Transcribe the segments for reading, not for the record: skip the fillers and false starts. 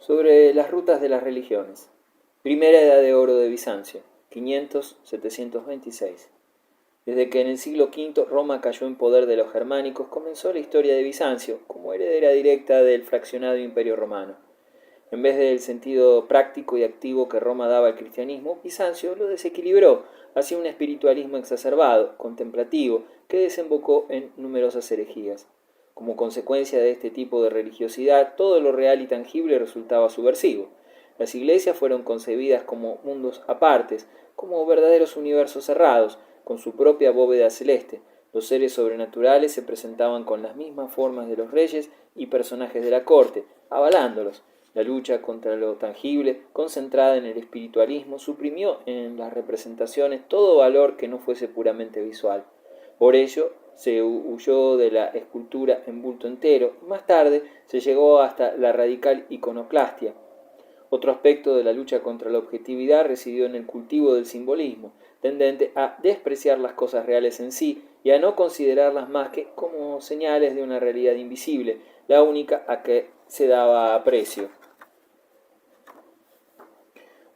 sobre las rutas de las religiones. Primera Edad de Oro de Bizancio, 500-726. Desde que en el siglo V Roma cayó en poder de los germánicos, comenzó la historia de Bizancio como heredera directa del fraccionado Imperio Romano. En vez del sentido práctico y activo que Roma daba al cristianismo, Bizancio lo desequilibró hacia un espiritualismo exacerbado, contemplativo, que desembocó en numerosas herejías. Como consecuencia de este tipo de religiosidad, todo lo real y tangible resultaba subversivo. Las iglesias fueron concebidas como mundos apartes, como verdaderos universos cerrados, con su propia bóveda celeste. Los seres sobrenaturales se presentaban con las mismas formas de los reyes y personajes de la corte, avalándolos. La lucha contra lo tangible, concentrada en el espiritualismo, suprimió en las representaciones todo valor que no fuese puramente visual. Por ello, se huyó de la escultura en bulto entero y más tarde se llegó hasta la radical iconoclastia. Otro aspecto de la lucha contra la objetividad residió en el cultivo del simbolismo, tendente a despreciar las cosas reales en sí y a no considerarlas más que como señales de una realidad invisible, la única a que se daba aprecio.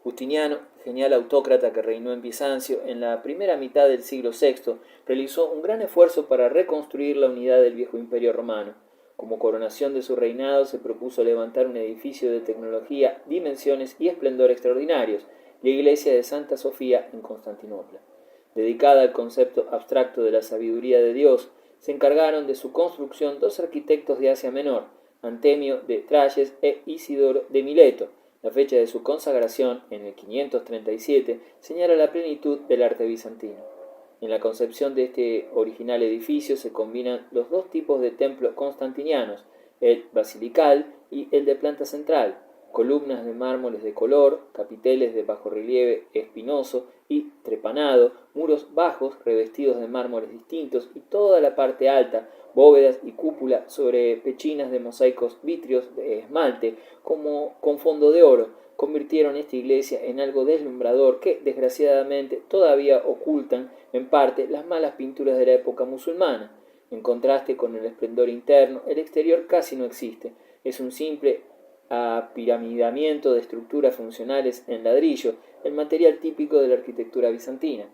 Justiniano, genial autócrata que reinó en Bizancio en la primera mitad del siglo VI, realizó un gran esfuerzo para reconstruir la unidad del viejo imperio romano. Como coronación de su reinado se propuso levantar un edificio de tecnología, dimensiones y esplendor extraordinarios, la iglesia de Santa Sofía en Constantinopla. Dedicada al concepto abstracto de la sabiduría de Dios, se encargaron de su construcción dos arquitectos de Asia Menor, Antemio de Tralles e Isidoro de Mileto. La fecha de su consagración, en el 537, señala la plenitud del arte bizantino. En la concepción de este original edificio se combinan los dos tipos de templos constantinianos, el basilical y el de planta central, columnas de mármoles de color, capiteles de bajorrelieve espinoso y trepanado, muros bajos revestidos de mármoles distintos y toda la parte alta, bóvedas y cúpula sobre pechinas de mosaicos vítreos de esmalte como con fondo de oro, convirtieron esta iglesia en algo deslumbrador que, desgraciadamente, todavía ocultan en parte las malas pinturas de la época musulmana. En contraste con el esplendor interno, el exterior casi no existe. Es un simple apiramidamiento de estructuras funcionales en ladrillo, el material típico de la arquitectura bizantina.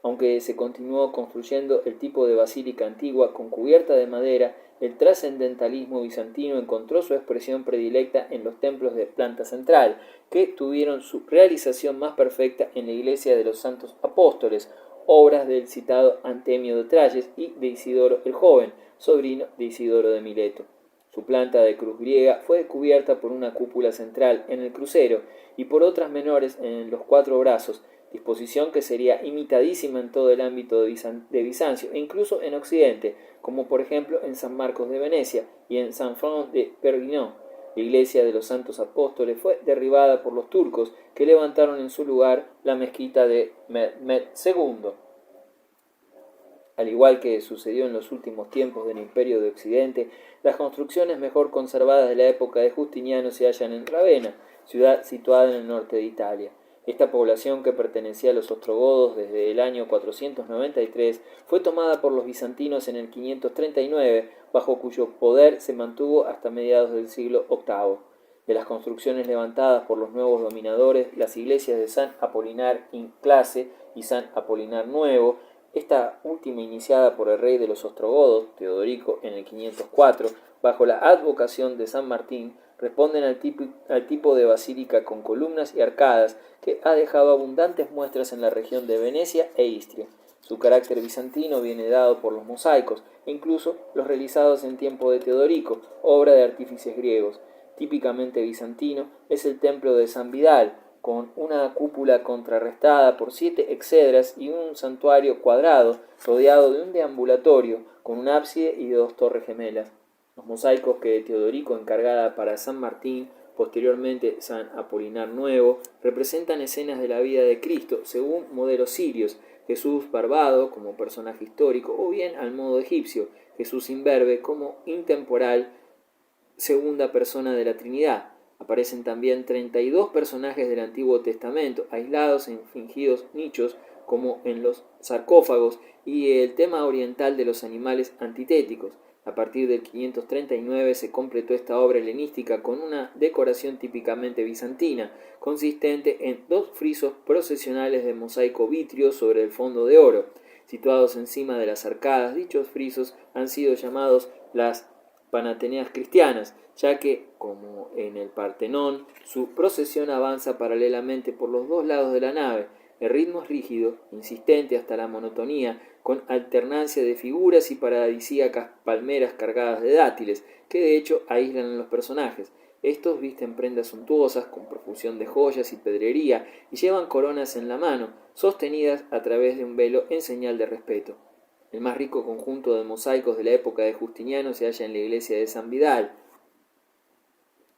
Aunque se continuó construyendo el tipo de basílica antigua con cubierta de madera, el trascendentalismo bizantino encontró su expresión predilecta en los templos de planta central, que tuvieron su realización más perfecta en la iglesia de los Santos Apóstoles, obras del citado Antemio de Tralles y de Isidoro el Joven, sobrino de Isidoro de Mileto. Su planta de cruz griega fue cubierta por una cúpula central en el crucero y por otras menores en los cuatro brazos, disposición que sería imitadísima en todo el ámbito de Bizancio e incluso en Occidente, como por ejemplo en San Marcos de Venecia y en San Fran de Perpignan. La iglesia de los Santos Apóstoles fue derribada por los turcos, que levantaron en su lugar la mezquita de Mehmed II. Al igual que sucedió en los últimos tiempos del Imperio de Occidente, las construcciones mejor conservadas de la época de Justiniano se hallan en Ravenna, ciudad situada en el norte de Italia. Esta población, que pertenecía a los ostrogodos desde el año 493, fue tomada por los bizantinos en el 539, bajo cuyo poder se mantuvo hasta mediados del siglo VIII. De las construcciones levantadas por los nuevos dominadores, las iglesias de San Apolinar in Clase y San Apolinar Nuevo, esta última iniciada por el rey de los ostrogodos, Teodorico, en el 504, bajo la advocación de San Martín, responden al tipo de basílica con columnas y arcadas que ha dejado abundantes muestras en la región de Venecia e Istria. Su carácter bizantino viene dado por los mosaicos, e incluso los realizados en tiempo de Teodorico, obra de artífices griegos. Típicamente bizantino es el templo de San Vidal, con una cúpula contrarrestada por 7 exedras y un santuario cuadrado rodeado de un deambulatorio con un ábside y 2 torres gemelas. Los mosaicos que Teodorico encargara para San Martín, posteriormente San Apolinar Nuevo, representan escenas de la vida de Cristo según modelos sirios, Jesús barbado como personaje histórico o bien al modo egipcio, Jesús imberbe como intemporal segunda persona de la Trinidad. Aparecen también 32 personajes del Antiguo Testamento, aislados en fingidos nichos como en los sarcófagos, y el tema oriental de los animales antitéticos. A partir del 539 se completó esta obra helenística con una decoración típicamente bizantina, consistente en 2 frisos procesionales de mosaico vitrio sobre el fondo de oro, situados encima de las arcadas. Dichos frisos han sido llamados las Panateneas cristianas, ya que, como en el Partenón, su procesión avanza paralelamente por los 2 lados de la nave. El ritmo es rígido, insistente hasta la monotonía, con alternancia de figuras y paradisíacas palmeras cargadas de dátiles, que de hecho aíslan a los personajes. Estos visten prendas suntuosas, con profusión de joyas y pedrería, y llevan coronas en la mano, sostenidas a través de un velo en señal de respeto. El más rico conjunto de mosaicos de la época de Justiniano se halla en la iglesia de San Vidal,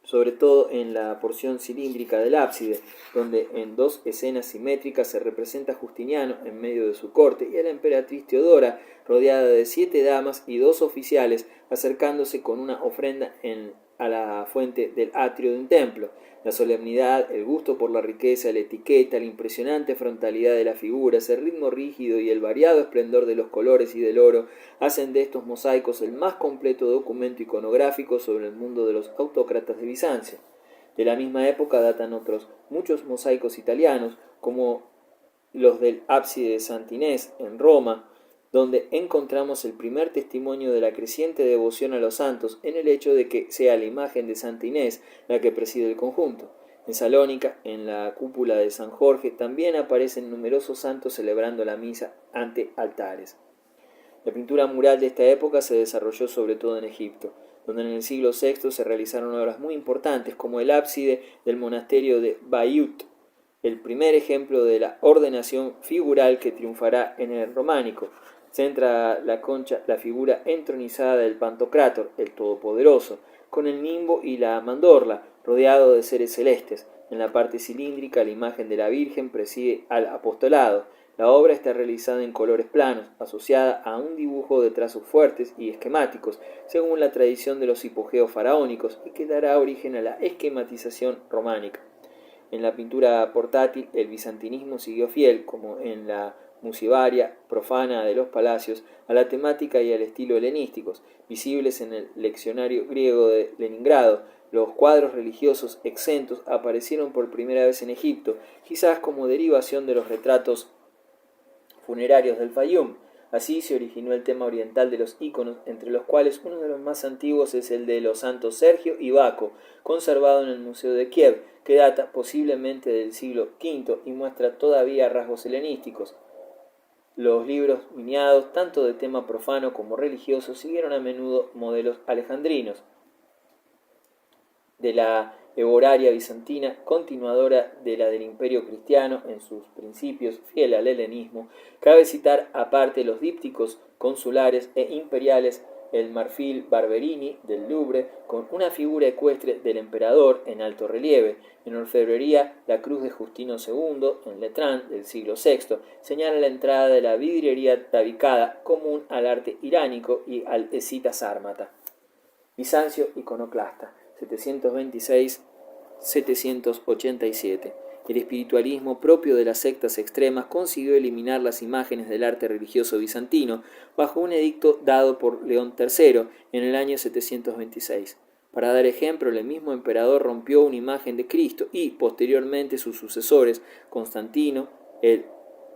sobre todo en la porción cilíndrica del ábside, donde en 2 escenas simétricas se representa a Justiniano en medio de su corte y a la emperatriz Teodora rodeada de 7 damas y 2 oficiales acercándose con una ofrenda a la fuente del atrio de un templo. La solemnidad, el gusto por la riqueza, la etiqueta, la impresionante frontalidad de las figuras, el ritmo rígido y el variado esplendor de los colores y del oro hacen de estos mosaicos el más completo documento iconográfico sobre el mundo de los autócratas de Bizancio. De la misma época datan otros muchos mosaicos italianos, como los del ábside de Sant'Inés en Roma, donde encontramos el primer testimonio de la creciente devoción a los santos en el hecho de que sea la imagen de Santa Inés la que preside el conjunto. En Salónica, en la cúpula de San Jorge, también aparecen numerosos santos celebrando la misa ante altares. La pintura mural de esta época se desarrolló sobre todo en Egipto, donde en el siglo VI se realizaron obras muy importantes como el ábside del monasterio de Bayut, el primer ejemplo de la ordenación figural que triunfará en el románico. Centra la concha la figura entronizada del Pantocrátor, el Todopoderoso, con el nimbo y la mandorla, rodeado de seres celestes. En la parte cilíndrica, la imagen de la Virgen preside al apostolado. La obra está realizada en colores planos, asociada a un dibujo de trazos fuertes y esquemáticos, según la tradición de los hipogeos faraónicos, y que dará origen a la esquematización románica. En la pintura portátil, el bizantinismo siguió fiel, como en la musivaria profana de los palacios, a la temática y al estilo helenísticos, visibles en el leccionario griego de Leningrado. Los cuadros religiosos exentos aparecieron por primera vez en Egipto, quizás como derivación de los retratos funerarios del Fayum. Así se originó el tema oriental de los íconos, entre los cuales uno de los más antiguos es el de los santos Sergio y Baco, conservado en el Museo de Kiev, que data posiblemente del siglo V y muestra todavía rasgos helenísticos. Los libros miniados, tanto de tema profano como religioso, siguieron a menudo modelos alejandrinos. De la Eboraria bizantina, continuadora de la del Imperio cristiano en sus principios, fiel al helenismo, cabe citar aparte los dípticos consulares e imperiales, el marfil Barberini del Louvre, con una figura ecuestre del emperador en alto relieve. En orfebrería, la cruz de Justino II, en Letrán, del siglo VI, señala la entrada de la vidriería tabicada, común al arte iránico y al escita sármata. Bizancio iconoclasta, 726-787. El espiritualismo propio de las sectas extremas consiguió eliminar las imágenes del arte religioso bizantino bajo un edicto dado por León III en el año 726. Para dar ejemplo, el mismo emperador rompió una imagen de Cristo y, posteriormente, sus sucesores, Constantino, el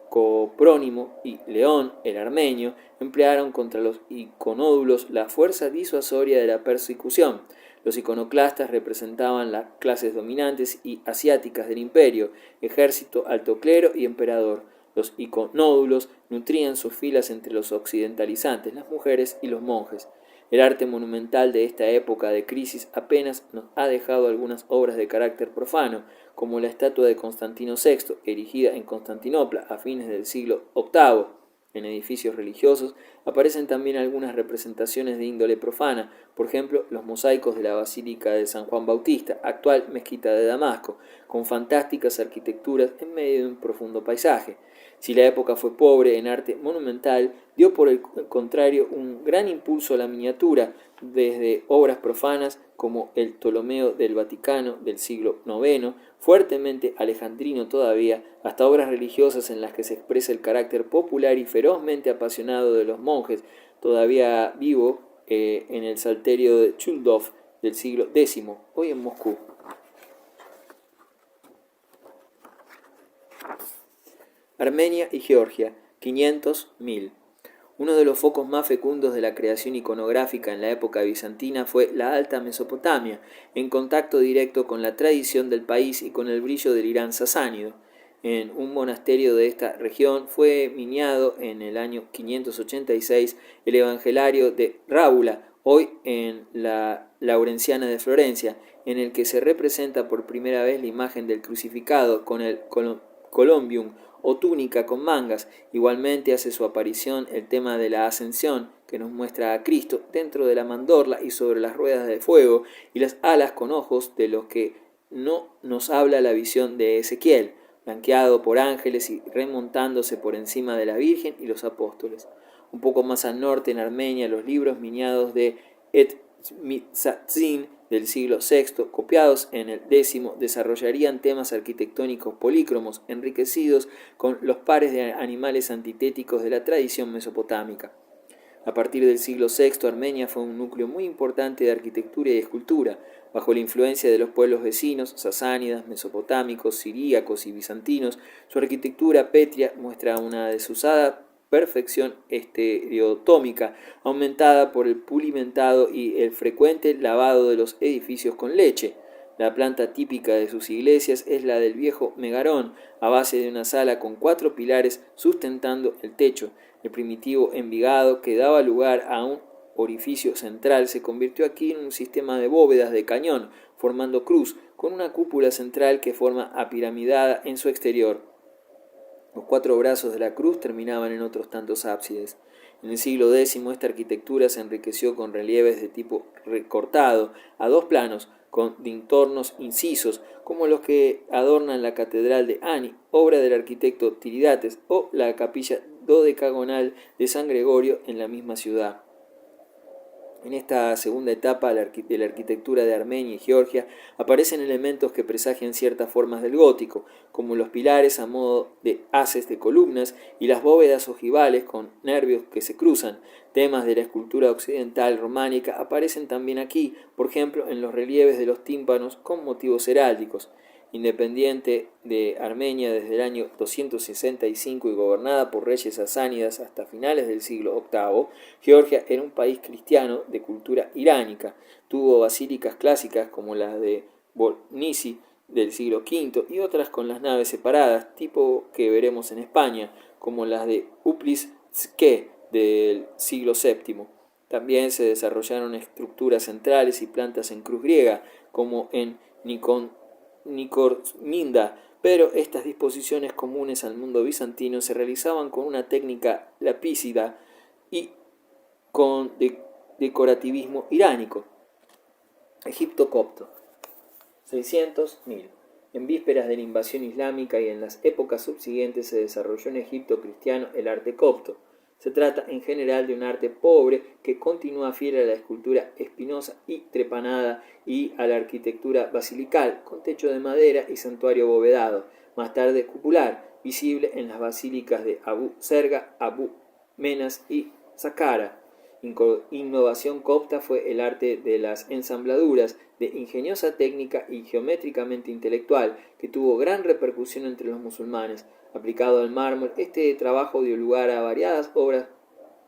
Coprónimo y León, el armenio, emplearon contra los iconódulos la fuerza disuasoria de la persecución. Los iconoclastas representaban las clases dominantes y asiáticas del imperio, ejército, alto clero y emperador. Los iconódulos nutrían sus filas entre los occidentalizantes, las mujeres y los monjes. El arte monumental de esta época de crisis apenas nos ha dejado algunas obras de carácter profano, como la estatua de Constantino VI, erigida en Constantinopla a fines del siglo VIII. En edificios religiosos aparecen también algunas representaciones de índole profana, por ejemplo, los mosaicos de la Basílica de San Juan Bautista, actual mezquita de Damasco, con fantásticas arquitecturas en medio de un profundo paisaje. Si la época fue pobre en arte monumental, dio por el contrario un gran impulso a la miniatura, desde obras profanas como el Ptolomeo del Vaticano del siglo IX, fuertemente alejandrino todavía, hasta obras religiosas en las que se expresa el carácter popular y ferozmente apasionado de los monjes, todavía vivo en el Salterio de Chuldov del siglo X, hoy en Moscú. Armenia y Georgia, 500-1000. Uno de los focos más fecundos de la creación iconográfica en la época bizantina fue la Alta Mesopotamia, en contacto directo con la tradición del país y con el brillo del Irán sasánido. En un monasterio de esta región fue miniado en el año 586 el Evangelario de Rábula, hoy en la Laurenciana de Florencia, en el que se representa por primera vez la imagen del crucificado con el columbium o túnica con mangas. Igualmente hace su aparición el tema de la ascensión, que nos muestra a Cristo dentro de la mandorla y sobre las ruedas de fuego y las alas con ojos, de los que no nos habla la visión de Ezequiel, flanqueado por ángeles y remontándose por encima de la Virgen y los apóstoles. Un poco más al norte, en Armenia, los libros miniados de Etmitzin del siglo VI, copiados en el X, desarrollarían temas arquitectónicos polícromos, enriquecidos con los pares de animales antitéticos de la tradición mesopotámica. A partir del siglo VI, Armenia fue un núcleo muy importante de arquitectura y escultura, bajo la influencia de los pueblos vecinos, sasánidas, mesopotámicos, siríacos y bizantinos. Su arquitectura pétrea muestra una desusada perfección estereotómica, aumentada por el pulimentado y el frecuente lavado de los edificios con leche. La planta típica de sus iglesias es la del viejo megarón, a base de una sala con 4 pilares sustentando el techo. El primitivo envigado, que daba lugar a un orificio central, se convirtió aquí en un sistema de bóvedas de cañón, formando cruz, con una cúpula central que forma apiramidada en su exterior. Los 4 brazos de la cruz terminaban en otros tantos ábsides. En el siglo X esta arquitectura se enriqueció con relieves de tipo recortado, a 2 planos, con dintornos incisos, como los que adornan la catedral de Ani, obra del arquitecto Tiridates, o la capilla dodecagonal de San Gregorio en la misma ciudad. En esta segunda etapa de la arquitectura de Armenia y Georgia aparecen elementos que presagian ciertas formas del gótico, como los pilares a modo de haces de columnas y las bóvedas ojivales con nervios que se cruzan. Temas de la escultura occidental románica aparecen también aquí, por ejemplo en los relieves de los tímpanos con motivos heráldicos. Independiente de Armenia desde el año 265 y gobernada por reyes sasánidas hasta finales del siglo VIII, Georgia era un país cristiano de cultura iránica. Tuvo basílicas clásicas como las de Bolnisi del siglo V y otras con las naves separadas, tipo que veremos en España, como las de Upliske del siglo VII. También se desarrollaron estructuras centrales y plantas en cruz griega, como en Nikorminda, pero estas disposiciones comunes al mundo bizantino se realizaban con una técnica lapícida y con decorativismo iránico. Egipto copto, 600-1000. En vísperas de la invasión islámica y en las épocas subsiguientes se desarrolló en Egipto cristiano el arte copto. Se trata en general de un arte pobre que continúa fiel a la escultura espinosa y trepanada y a la arquitectura basilical, con techo de madera y santuario abovedado, más tarde cupular, visible en las basílicas de Abu Serga, Abu Menas y Saqqara. Innovación copta fue el arte de las ensambladuras, de ingeniosa técnica y geométricamente intelectual, que tuvo gran repercusión entre los musulmanes. Aplicado al mármol, este trabajo dio lugar a variadas obras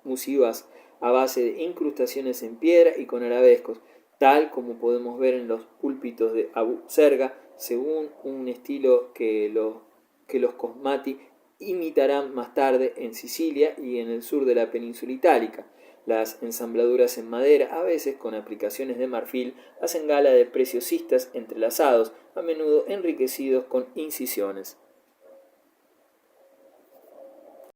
musivas a base de incrustaciones en piedra y con arabescos, tal como podemos ver en los púlpitos de Abu Serga, según un estilo que los Cosmati imitarán más tarde en Sicilia y en el sur de la península itálica. Las ensambladuras en madera, a veces con aplicaciones de marfil, hacen gala de preciosistas entrelazados, a menudo enriquecidos con incisiones.